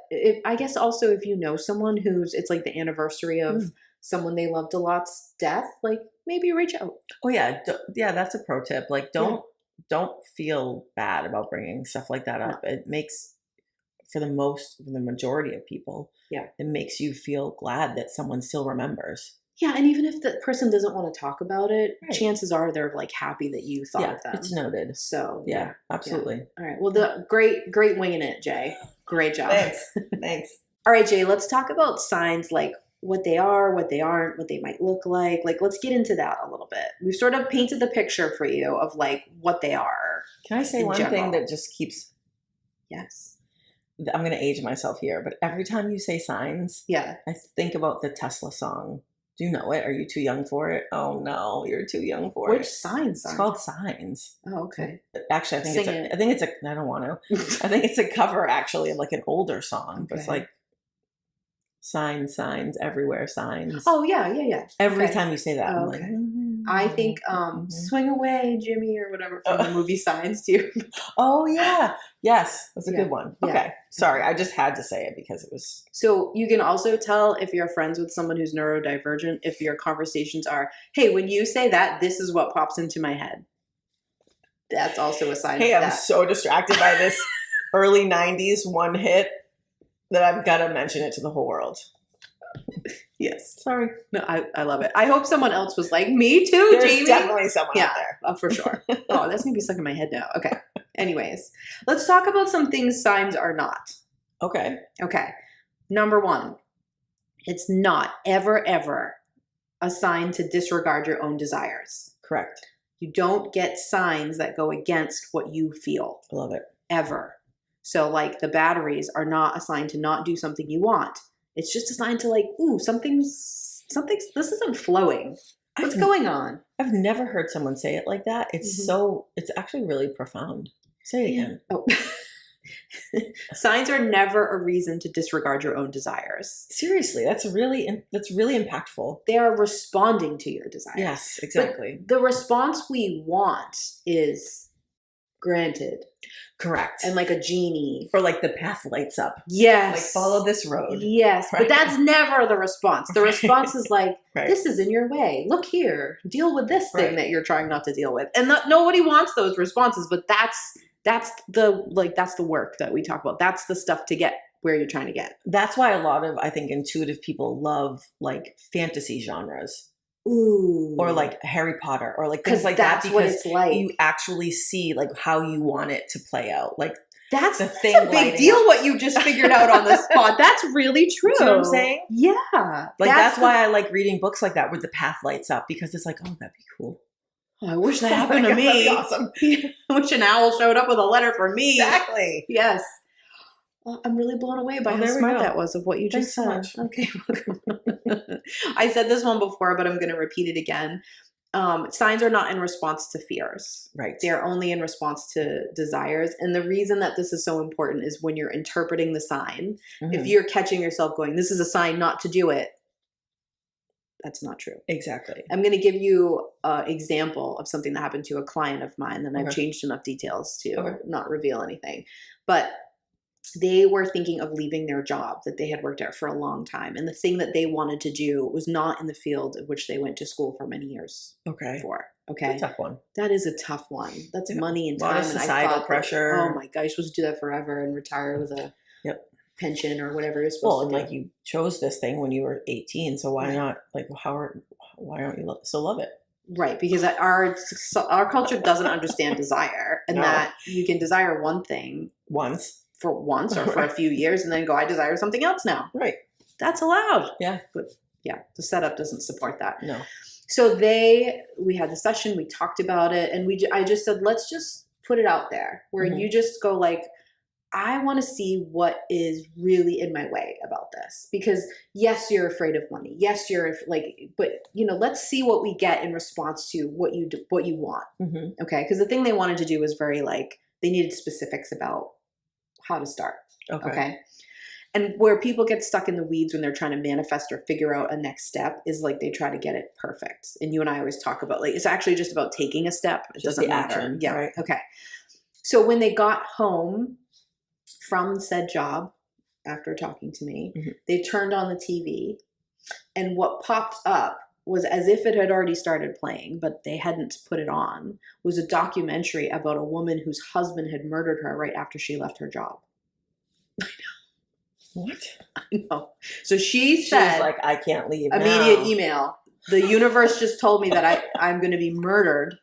I guess also if you know someone it's like the anniversary of someone they loved a lot's death, like maybe reach out. Oh yeah. Yeah, that's a pro tip. Like don't feel bad about bringing stuff like that up. No. It makes, for the majority of people, it makes you feel glad that someone still remembers. Yeah, and even if the person doesn't want to talk about it, chances are they're like happy that you thought of them. It's noted. So yeah, absolutely. Yeah. All right. Well, great winging it, Jay. Great job. Thanks. All right, Jay. Let's talk about signs, like what they are, what they aren't, what they might look like. Like, let's get into that a little bit. We've sort of painted the picture for you of like what they are. Can I say one thing that just keeps? Yes. I'm going to age myself here, but every time you say signs, I think about the Tesla song. Do you know it? Are you too young for it? Oh no, you're too young for it. Which signs? It's called Signs. Oh, okay. Actually, I don't want to. I think it's a cover actually of like an older song. Okay. But it's like signs everywhere, signs. Oh yeah. Every time you say that, I'm like, I think "Swing Away, Jimmy" or whatever from the movie Signs too. Oh yeah, yes, that's a good one. Okay, sorry, I just had to say it because it was. So you can also tell if you're friends with someone who's neurodivergent if your conversations are, "Hey, when you say that, this is what pops into my head." That's also a sign. Hey, I'm so distracted by this early '90s one hit that I've got to mention it to the whole world. Yes. Sorry. No, I love it. I hope someone else was like, me too, There's Jamie. Definitely someone out there. For sure. Oh, that's going to be stuck in my head now. Okay. Anyways, let's talk about some things signs are not. Okay. Number one, it's not ever a sign to disregard your own desires. Correct. You don't get signs that go against what you feel. I love it. Ever. So like the batteries are not a sign to not do something you want. It's just a sign to like, ooh, something's, this isn't flowing. What's going on? I've never heard someone say it like that. It's it's actually really profound. Say it again. Oh. Signs are never a reason to disregard your own desires. Seriously, that's really impactful. They are responding to your desires. Yes, exactly. But the response we want is granted. Correct. And like a genie. Or like the path lights up. Yes. Like follow this road. Yes. Right? But that's never the response. The response is like, this is in your way. Look here. Deal with this thing that you're trying not to deal with. And nobody wants those responses, but that's the work that we talk about. That's the stuff to get where you're trying to get. That's why a lot of, I think, intuitive people love like fantasy genres. Ooh. Or like Harry Potter or like things like that, because what it's like. You actually see like how you want it to play out. Like that's a big deal what you just figured out on the spot. That's really true. You know what I'm saying? Yeah. Like that's why I like reading books like that where the path lights up, because it's like, oh, that'd be cool. Oh, I wish that happened to me. That'd be awesome. I wish an owl showed up with a letter for me. Exactly. Yes. Well, I'm really blown away by how smart that was of what you just said. So much. Okay. I said this one before, but I'm going to repeat it again. Signs are not in response to fears. Right. They're only in response to desires. And the reason that this is so important is when you're interpreting the sign, if you're catching yourself going, this is a sign not to do it, that's not true. Exactly. I'm going to give you an example of something that happened to a client of mine, and I've changed enough details to not reveal anything. But they were thinking of leaving their job that they had worked at for a long time. And the thing that they wanted to do was not in the field of which they went to school for many years before. Okay. That's a tough one. That is a tough one. That's money and time. A lot of societal pressure. Oh my God, you're supposed to do that forever and retire with a pension or whatever you're supposed to do. Like you chose this thing when you were 18, so why not? Like, why don't you still love it? Right, because our culture doesn't understand desire, and that you can desire one thing once or for a few years, and then go, I desire something else now. Right, that's allowed. Yeah, but the setup doesn't support that. No. So we had the session, we talked about it, and I just said, let's just put it out there where you just go like, I want to see what is really in my way about this, because yes, you're afraid of money. Yes, you're like, but let's see what we get in response to what you want. Okay. Because the thing they wanted to do was very like, they needed specifics about how to start. Okay. And where people get stuck in the weeds when they're trying to manifest or figure out a next step is like, they try to get it perfect. And you and I always talk about like, it's actually just about taking a step. It doesn't matter. Action, yeah. Right. Okay. So when they got home from said job, after talking to me, they turned on the TV, and what popped up was, as if it had already started playing, but they hadn't put it on, was a documentary about a woman whose husband had murdered her right after she left her job. I know. What? I know. So she said, was like, I can't leave immediate now. email. The universe just told me that I'm going to be murdered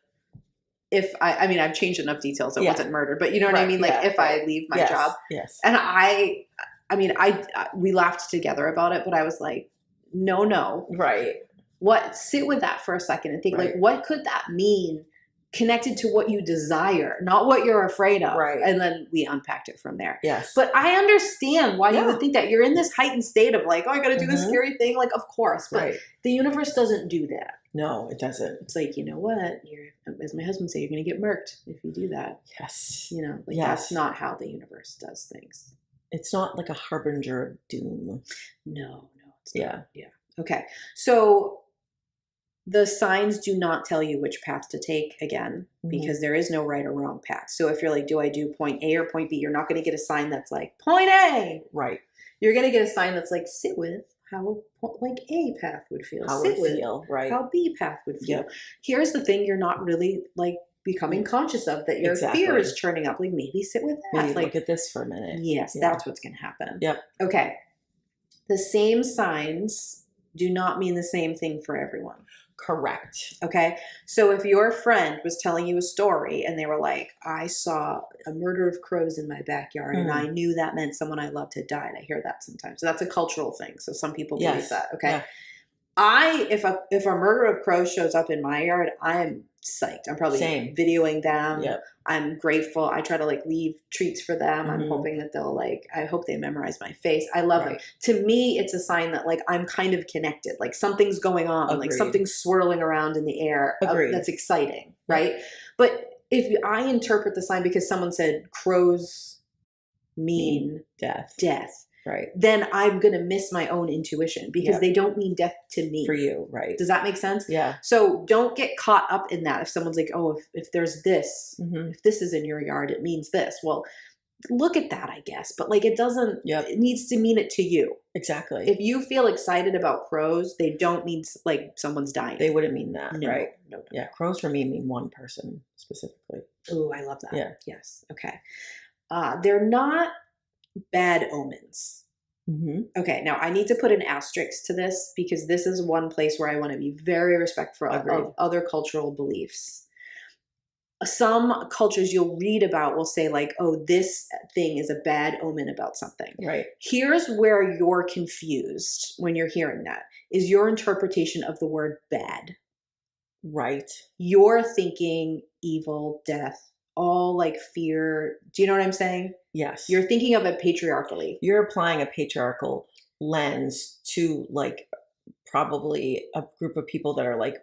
if I've changed enough details. It wasn't murder, but you know what I mean? Like if I leave my job. Yes. And we laughed together about it, but I was like, no. Right. Sit with that for a second and think like, what could that mean connected to what you desire, not what you're afraid of. Right. And then we unpacked it from there. Yes. But I understand why you would think that. You're in this heightened state of like, oh, I got to do this scary thing. Like, of course. But the universe doesn't do that. No, it doesn't. It's like, you know what? As my husband said, you're going to get murked if you do that. Yes. That's not how the universe does things. It's not like a harbinger of doom. No, it's not. Yeah. Okay. So the signs do not tell you which path to take again, because there is no right or wrong path. So if you're like, do I do point A or point B? You're not going to get a sign that's like point A. Right. You're going to get a sign that's like, sit with how like A path would feel. How sit it with feel, right. how B path would feel. Yep. Here's the thing you're not really like becoming conscious of, that your fear is churning up. Like, maybe sit with that. Maybe like, look at this for a minute. Yes, that's what's going to happen. Yep. Okay. The same signs do not mean the same thing for everyone. Correct. Okay. So if your friend was telling you a story and they were like, I saw a murder of crows in my backyard and I knew that meant someone I loved had died. I hear that sometimes. So that's a cultural thing. So some people believe that. Okay. Yeah. If a murder of crows shows up in my yard, I'm psyched. I'm probably videoing them. Yep. I'm grateful. I try to like leave treats for them. I'm hoping that they'll I hope they memorize my face. I love them. To me, it's a sign that like I'm kind of connected. Like something's going on. Agreed. Like something's swirling around in the air. Agreed. That's exciting, right? But if I interpret the sign because someone said crows mean death. Right. Then I'm going to miss my own intuition because they don't mean death to me. For you, right. Does that make sense? Yeah. So don't get caught up in that. If someone's like, oh, if there's this, if this is in your yard, it means this. Well, look at that, I guess. But like it doesn't, it needs to mean it to you. Exactly. If you feel excited about crows, they don't mean like someone's dying. They wouldn't mean that, right? No. Yeah, crows for me mean one person specifically. Oh, I love that. Yeah. Yes. Okay. They're not bad omens. Okay, now I need to put an asterisk to this because this is one place where I want to be very respectful of other cultural beliefs. Some cultures you'll read about will say like, oh, this thing is a bad omen about something. Right. Here's where you're confused when you're hearing that, is your interpretation of the word bad. Right. You're thinking evil, death, all like fear. Do you know what I'm saying? Yes. You're thinking of it patriarchally. You're applying a patriarchal lens to like probably a group of people that are like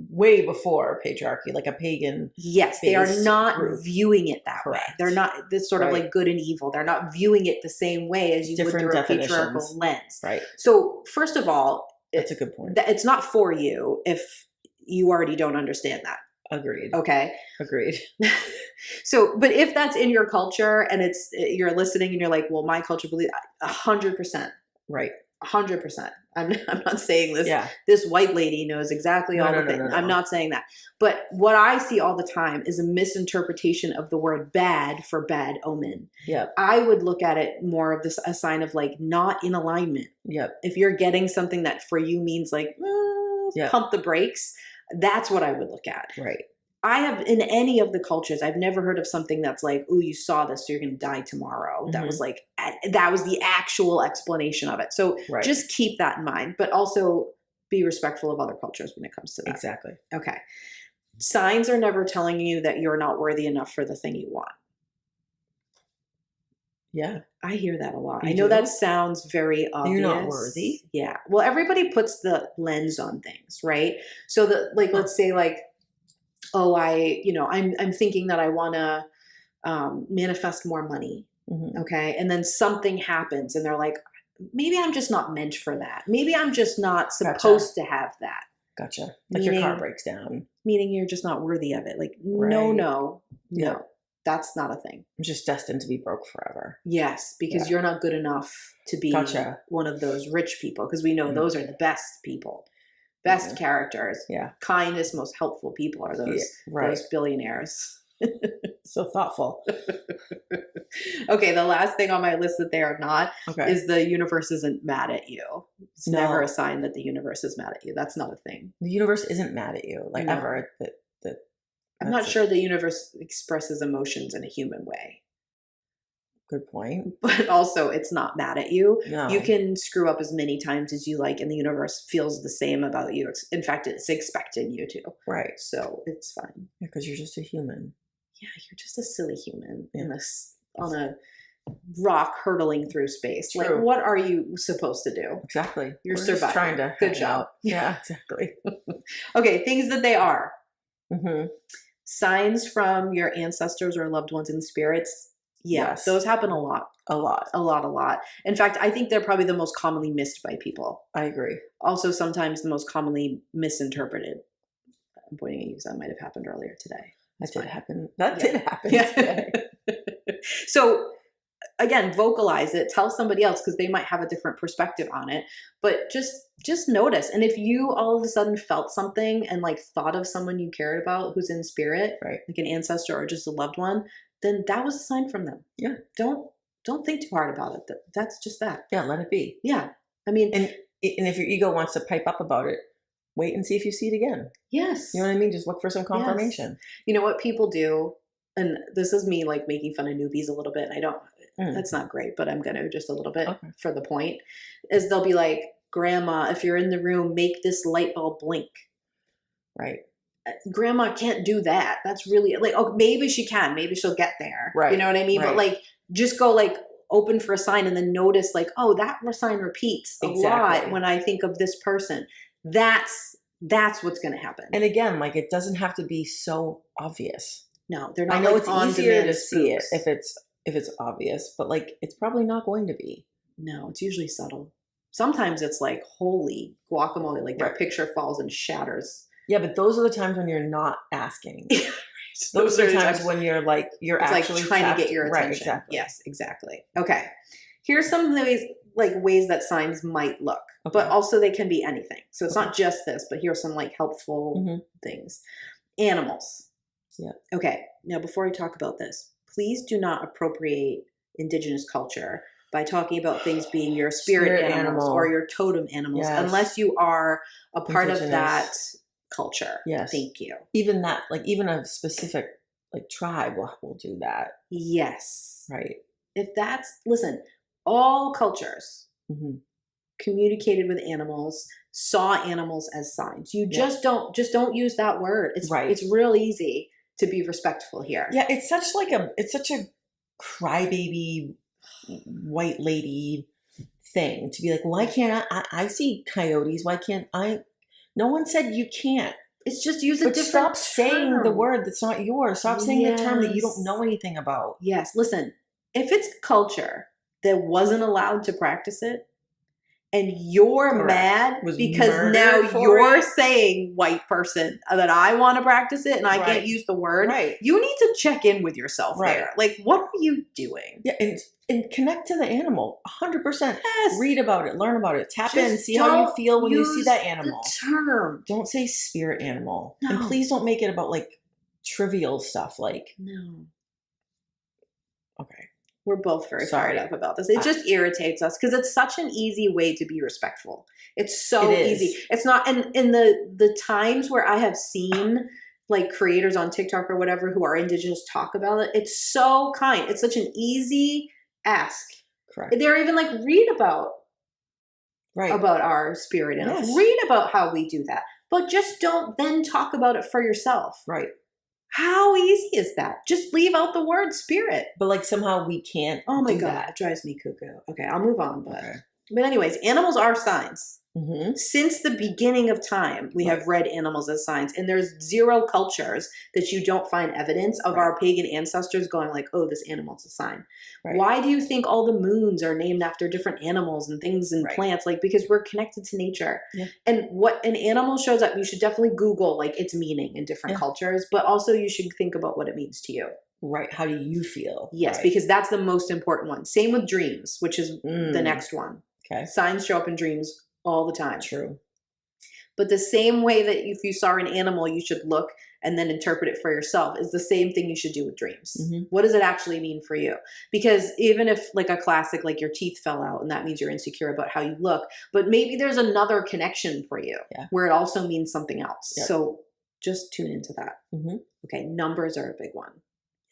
way before patriarchy, like a pagan. Yes, they are not viewing it that way. They're not this sort of like good and evil. They're not viewing it the same way as you would through a patriarchal lens. Right. So first of all, that's a good point. It's not for you if you already don't understand that. Agreed. Okay. Agreed. So, but if that's in your culture and you're listening and you're like, well, my culture believes 100%. Right. 100%. I'm not saying this. Yeah. This white lady knows exactly all the things. No. I'm not saying that. But what I see all the time is a misinterpretation of the word bad for bad omen. Yep. I would look at it more of this a sign of like not in alignment. Yep. If you're getting something that for you means like pump the brakes, that's what I would look at. Right. I have, in any of the cultures, I've never heard of something that's like, oh, you saw this, so you're going to die tomorrow. That was like, that was the actual explanation of it. So just keep that in mind, but also be respectful of other cultures when it comes to that. Exactly. Okay. Signs are never telling you that you're not worthy enough for the thing you want. Yeah. I hear that a lot. I know that sounds very obvious. You're not worthy. Yeah. Well, everybody puts the lens on things, right? So let's say like, oh, I'm thinking that I want to manifest more money. Okay. And then something happens and they're like, maybe I'm just not meant for that. Maybe I'm just not supposed to have that. Gotcha. Like your car breaks down. Meaning you're just not worthy of it. Like, no, that's not a thing. I'm just destined to be broke forever. Yes. Because you're not good enough to be one of those rich people. Because we know those are the best people. Best characters, kindest, most helpful people are those billionaires. So thoughtful. Okay, the last thing on my list that they are not is the universe isn't mad at you. It's never a sign that the universe is mad at you. That's not a thing. The universe isn't mad at you, like ever. I'm not sure the universe expresses emotions in a human way. Good point. But also, it's not mad at you. No. You can screw up as many times as you like, and the universe feels the same about you. In fact, it's expecting you to. Right. So it's fine. Yeah, because you're just a human. Yeah, you're just a silly human on a rock hurtling through space. True. Like, what are you supposed to do? Exactly. You're surviving. Just trying to Good job. Yeah, exactly. Okay, things that they are. Signs from your ancestors or loved ones in spirits. Yes, those happen a lot. A lot. In fact, I think they're probably the most commonly missed by people. I agree. Also, sometimes the most commonly misinterpreted. I'm pointing at you because that might have happened earlier today. That did happen today. So, again, vocalize it. Tell somebody else because they might have a different perspective on it. But just notice. And if you all of a sudden felt something and like thought of someone you cared about who's in spirit, like an ancestor or just a loved one, then that was a sign from them. Yeah. Don't think too hard about it. That's just that. Yeah, let it be. Yeah. I mean, and if your ego wants to pipe up about it, wait and see if you see it again. Yes. You know what I mean? Just look for some confirmation. Yes. You know what people do, and this is me like making fun of newbies a little bit. I don't, that's not great, but I'm going to just a little bit for the point, is they'll be like, Grandma, if you're in the room, make this light bulb blink. Right. Grandma can't do that. That's really like, oh, maybe she can. Maybe she'll get there. Right. You know what I mean? Right. But like, just go like open for a sign and then notice like, oh, that sign repeats a lot when I think of this person. That's what's going to happen. And again, like it doesn't have to be so obvious. No, they're not. I know it's easier to see it if it's obvious, but like it's probably not going to be. No, it's usually subtle. Sometimes it's like, holy guacamole, like their picture falls and shatters. Yeah, but those are the times when you're not asking. Those are the times when you're like, you're actually like trying to get your attention. Right, exactly. Yes, exactly. Okay. Here's some ways that signs might look, but also they can be anything. So it's not just this, but here's some like helpful things. Animals. Yeah. Okay. Now, before I talk about this, please do not appropriate indigenous culture by talking about things being your spirit animals or your totem animals, unless you are a part of that culture. Yes. Thank you. Even that, like even a specific like tribe will do that. Yes. Right. Listen, all cultures communicated with animals, saw animals as signs. You just don't use that word. It's real easy to be respectful here. Yeah. It's such a crybaby white lady thing to be like, why can't I see coyotes? Why can't I? No one said you can't. It's just use a different term. Stop saying the word that's not yours. Stop saying the term that you don't know anything about. Yes. Listen, if it's culture that wasn't allowed to practice it, and you're mad because now you're saying white person that I want to practice it and I can't use the word. Right. You need to check in with yourself there. Like, what are you doing? Yeah, and connect to the animal 100%. Yes. Read about it, learn about it, tap in, see how you feel when you see that animal. The term. Don't say spirit animal. No. And please don't make it about like trivial stuff like. No. Okay. We're both very fired up about this. It just irritates us because it's such an easy way to be respectful. It's so easy. It's not, and in the times where I have seen like creators on TikTok or whatever who are Indigenous talk about it, it's so kind. It's such an easy ask. Correct. They're even like, read about our spirit animals. Yes. Read about how we do that. But just don't then talk about it for yourself. Right. How easy is that? Just leave out the word spirit. But like somehow we can't. Oh my God, it drives me cuckoo. Okay, I'll move on. But anyways, animals are signs. Mm-hmm. Since the beginning of time, we have read animals as signs, and there's zero cultures that you don't find evidence of our pagan ancestors going like, oh, this animal's a sign. Right. Why do you think all the moons are named after different animals and things and plants? Like, because we're connected to nature. Yeah. And what an animal shows up, you should definitely Google like its meaning in different cultures, but also you should think about what it means to you. Right. How do you feel? Yes, because that's the most important one. Same with dreams, which is the next one. Okay. Signs show up in dreams all the time. True. But the same way that if you saw an animal, you should look and then interpret it for yourself is the same thing you should do with dreams. Mm-hmm. What does it actually mean for you? Because even if like a classic, like your teeth fell out and that means you're insecure about how you look, but maybe there's another connection for you where it also means something else. Yep. So just tune into that. Mm-hmm. Okay. Numbers are a big one.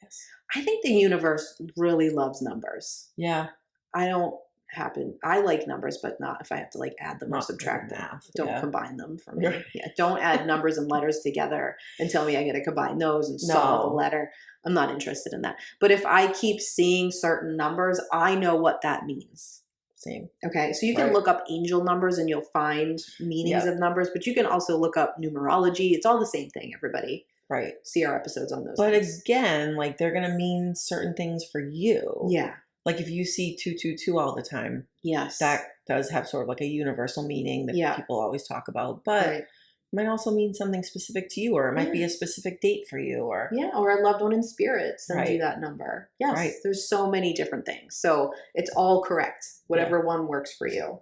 Yes. I think the universe really loves numbers. Yeah. I like numbers, but not if I have to like add them or subtract them. Don't combine them for me. Yeah. Don't add numbers and letters together and tell me I got to combine those and solve a letter. I'm not interested in that. But if I keep seeing certain numbers, I know what that means. Same. Okay. So you can look up angel numbers and you'll find meanings of numbers, but you can also look up numerology. It's all the same thing, everybody. Right. See our episodes on those. But again, like they're going to mean certain things for you. Yeah. Like if you see 222 all the time, yes, that does have sort of like a universal meaning that people always talk about, but it might also mean something specific to you, or it might be a specific date for you, or or a loved one in spirit sends you that number. Yes, there's so many different things, so it's all correct. Whatever one works for you.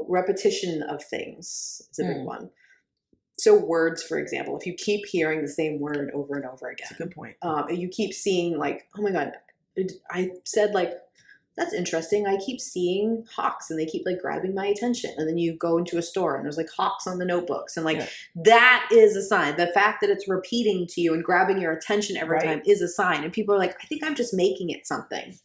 Repetition of things is a big one. So words, for example, if you keep hearing the same word over and over again, that's a good point. You keep seeing like, oh my God. I said like, that's interesting. I keep seeing hawks and they keep like grabbing my attention. And then you go into a store and there's like hawks on the notebooks and like that is a sign. The fact that it's repeating to you and grabbing your attention every time is a sign. And people are like, I think I'm just making it something.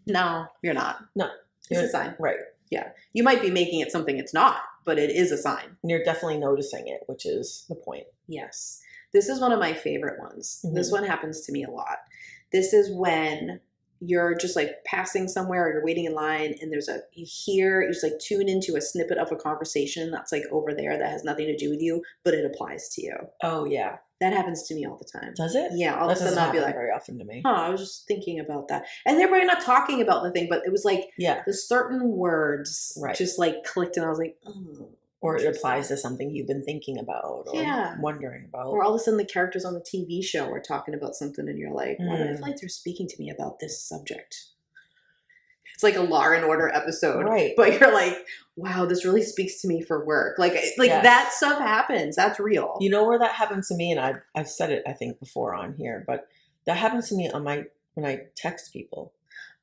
No, you're not. No, it's a sign. Right. Yeah. You might be making it something it's not, but it is a sign. And you're definitely noticing it, which is the point. Yes. This is one of my favorite ones. Mm-hmm. This one happens to me a lot. This is when you're just like passing somewhere or you're waiting in line and you just like tune into a snippet of a conversation that's like over there that has nothing to do with you, but it applies to you. Oh yeah. That happens to me all the time. Does it? Yeah. All of a sudden I'll be like, very often to me. I was just thinking about that. And they're probably not talking about the thing, but it was like the certain words just like clicked and I was like, oh. Or it applies to something you've been thinking about or wondering about. Or all of a sudden the characters on the TV show are talking about something and you're like, why do I feel like they're speaking to me about this subject? It's like a Law and Order episode. Right. But you're like, wow, this really speaks to me for work. Like that stuff happens. That's real. You know where that happens to me? And I've said it, I think, before on here, but that happens to me when I text people.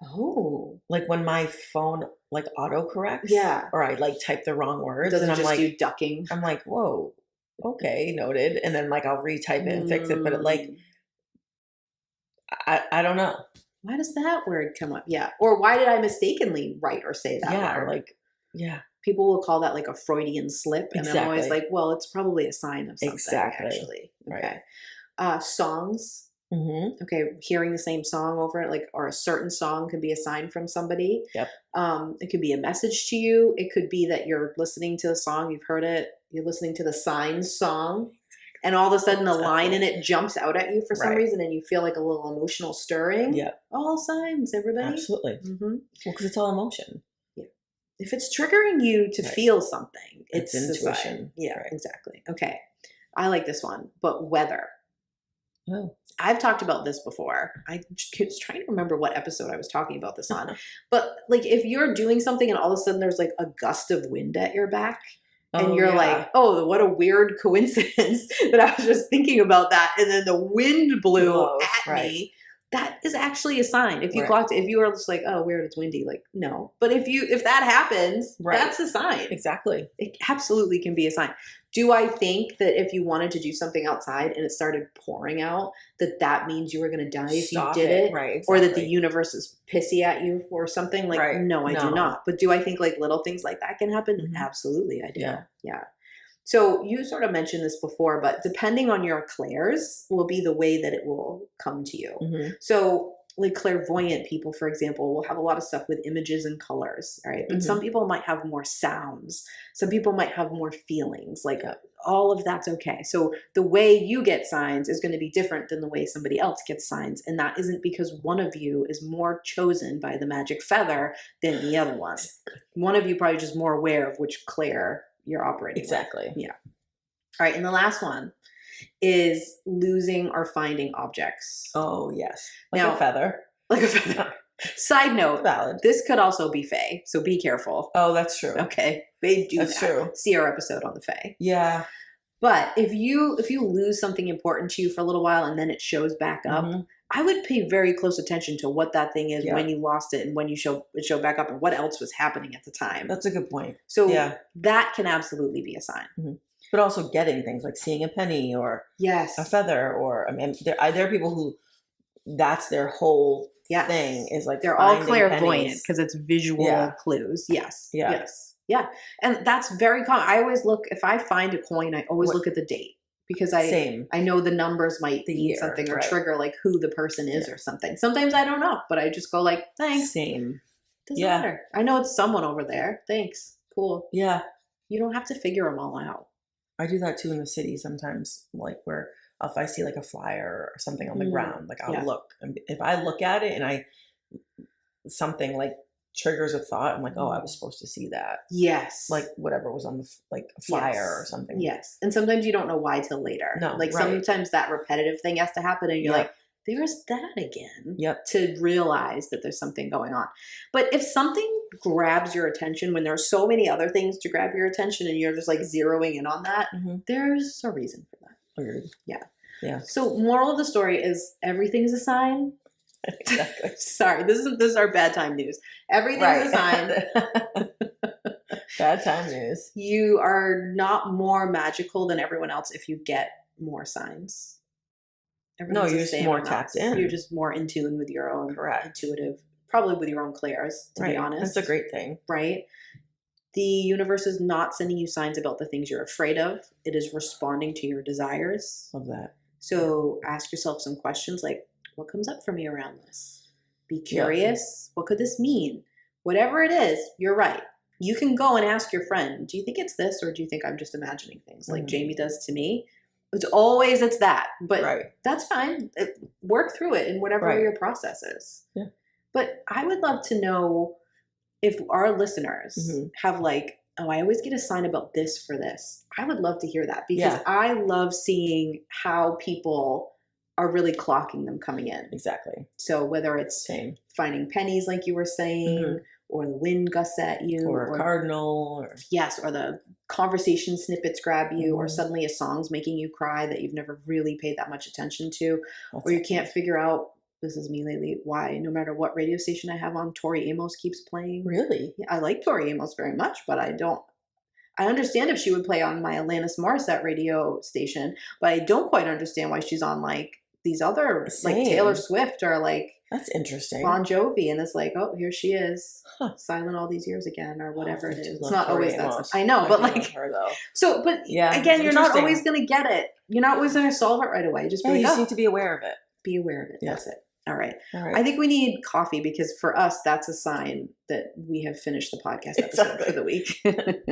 Oh. Like when my phone like autocorrects. Yeah. Or I like type the wrong words. Doesn't and I'm just like, do ducking. I'm like, whoa, okay, noted. And then like I'll retype it and fix it. But it like, I don't know. Why does that word come up? Yeah. Or why did I mistakenly write or say that word? Or like, people will call that like a Freudian slip. And I'm always like, well, it's probably a sign of something actually. Okay. Right. Songs. Mm-hmm. Okay, hearing the same song over, like, or a certain song could be a sign from somebody. Yep. It could be a message to you. It could be that you're listening to a song, you've heard it, you're listening to the Signs song, and all of a sudden a line in it jumps out at you for some reason, and you feel like a little emotional stirring. Yeah. All signs, everybody. Absolutely. Mm-hmm. Well, because it's all emotion. Yeah. If it's triggering you to feel something, it's intuition. Yeah, exactly. Okay. I like this one, but weather. Oh. I've talked about this before. I was trying to remember what episode I was talking about this on. But like if you're doing something and all of a sudden there's like a gust of wind at your back and you're like, oh, what a weird coincidence that I was just thinking about that. And then the wind blew at me. That is actually a sign. If you if you are just like, oh, weird, it's windy, like, no. But if that happens, that's a sign. Exactly. It absolutely can be a sign. Do I think that if you wanted to do something outside and it started pouring out, that means you were going to die if you did it? Right, exactly. Or that the universe is pissy at you or something? Like, no, I do not. But do I think like little things like that can happen? Mm-hmm. Absolutely, I do. Yeah. So you sort of mentioned this before, but depending on your clairs will be the way that it will come to you. Mm-hmm. So like clairvoyant people, for example, will have a lot of stuff with images and colors, right? But some people might have more sounds. Some people might have more feelings. Like all of that's okay. So the way you get signs is going to be different than the way somebody else gets signs. And that isn't because one of you is more chosen by the magic feather than the other one. One of you probably just more aware of which clair you're operating exactly with. Yeah. All right. And the last one is losing or finding objects. Oh, yes. Like a feather. Like a feather. Side note, valid. This could also be fae, so be careful. Oh, that's true. Okay. They do that's that. True. See our episode on the fae. Yeah. But if you lose something important to you for a little while and then it shows back up, I would pay very close attention to what that thing is, when you lost it and when it showed back up and what else was happening at the time. That's a good point. So that can absolutely be a sign. Mm-hmm. But also getting things like seeing a penny or a feather, or I mean, there are people who that's their whole thing is like they're all clairvoyant because it's visual clues. Yes. Yeah. And that's very common. I always look, if I find a coin, I always look at the date. Because I know the numbers might mean something or trigger like who the person is or something. Sometimes I don't know, but I just go like, thanks. Same. Doesn't matter. I know it's someone over there. Thanks. Cool. Yeah. You don't have to figure them all out. I do that too in the city sometimes, like where if I see like a flyer or something on the ground, like I'll look. And if I look at it and something like triggers a thought, I'm like, oh, I was supposed to see that. Yes. Like whatever was on the flyer or something. Yes. And sometimes you don't know why till later. No. Like sometimes that repetitive thing has to happen and you're like, there's that again. Yep. To realize that there's something going on. But if something grabs your attention when there's so many other things to grab your attention and you're just like zeroing in on that, there's a reason for that. Agreed. Yeah. Yeah. So moral of the story is everything's a sign. Exactly. Sorry, this is our bad time news. Everything's a sign. Bad time news. You are not more magical than everyone else if you get more signs. No, you're just more tapped in. You're just more in tune with your own intuitive, probably with your own clairs, to be honest. That's a great thing. Right? The universe is not sending you signs about the things you're afraid of. It is responding to your desires. Love that. So ask yourself some questions like, what comes up for me around this? Be curious. What could this mean? Whatever it is, you're right. You can go and ask your friend, do you think it's this or do you think I'm just imagining things like Jamie does to me? It's that. But that's fine. Work through it in whatever your process is. Yeah. But I would love to know if our listeners have like, oh, I always get a sign about this for this. I would love to hear that because I love seeing how people are really clocking them coming in. Exactly. So whether it's finding pennies like you were saying, or the wind gusts at you, or a cardinal, or the conversation snippets grab you, or suddenly a song's making you cry that you've never really paid that much attention to, or you can't figure out, this is me lately, why no matter what radio station I have on, Tori Amos keeps playing. Really? Yeah, I like Tori Amos very much, but I understand if she would play on my Alanis Morissette radio station, but I don't quite understand why she's on like these other, like Taylor Swift or like that's interesting. Bon Jovi, and it's like, oh, here she is, silent all these years again, or whatever it is. It's not always that. I know, but like her though. So, but again, you're not always going to get it. You're not always going to solve it right away. Just you just need to be aware of it. Be aware of it. That's it. All right. I think we need coffee because for us, that's a sign that we have finished the podcast episode for the week.